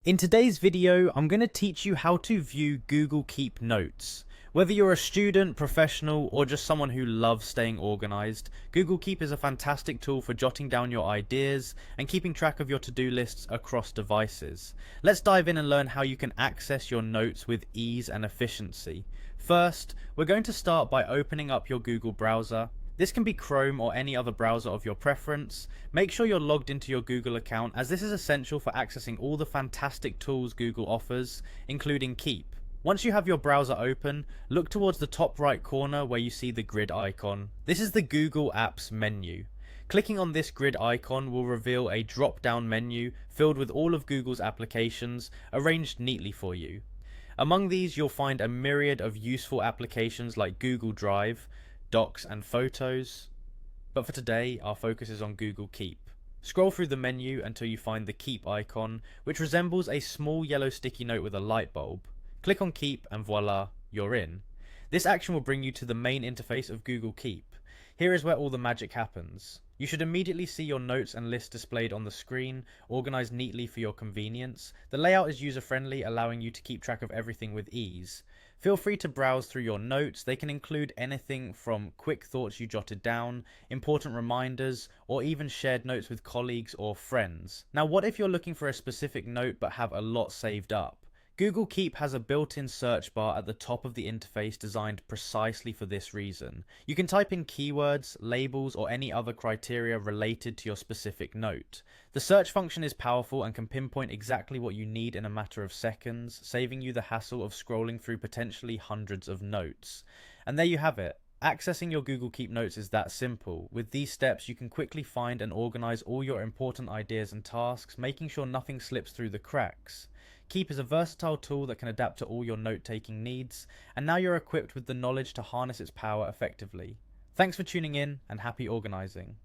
In today's video, I'm going to teach you how to view Google Keep Notes. Whether you're a student, professional, or just someone who loves staying organized, Google Keep is a fantastic tool for jotting down your ideas and keeping track of your to-do lists across devices. Let's dive in and learn how you can access your notes with ease and efficiency. First, we're going to start by opening up your Google browser. This can be Chrome or any other browser of your preference. Make sure you're logged into your Google account, as this is essential for accessing all the fantastic tools Google offers, including Keep. Once you have your browser open, look towards the top right corner where you see the grid icon. This is the Google Apps menu. Clicking on this grid icon will reveal a drop-down menu filled with all of Google's applications arranged neatly for you. Among these, you'll find a myriad of useful applications like Google Drive, Docs and Photos, but for today our focus is on Google Keep. Scroll through the menu until you find the Keep icon, which resembles a small yellow sticky note with a light bulb. Click on Keep and voila, you're in. This action will bring you to the main interface of Google Keep. Here is where all the magic happens. You should immediately see your notes and lists displayed on the screen, organized neatly for your convenience. The layout is user-friendly, allowing you to keep track of everything with ease. Feel free to browse through your notes. They can include anything from quick thoughts you jotted down, important reminders, or even shared notes with colleagues or friends. Now, what if you're looking for a specific note but have a lot saved up? Google Keep has a built-in search bar at the top of the interface designed precisely for this reason. You can type in keywords, labels, or any other criteria related to your specific note. The search function is powerful and can pinpoint exactly what you need in a matter of seconds, saving you the hassle of scrolling through potentially hundreds of notes. And there you have it. Accessing your Google Keep Notes is that simple. With these steps, you can quickly find and organize all your important ideas and tasks, making sure nothing slips through the cracks. Keep is a versatile tool that can adapt to all your note-taking needs, and now you're equipped with the knowledge to harness its power effectively. Thanks for tuning in, and happy organizing.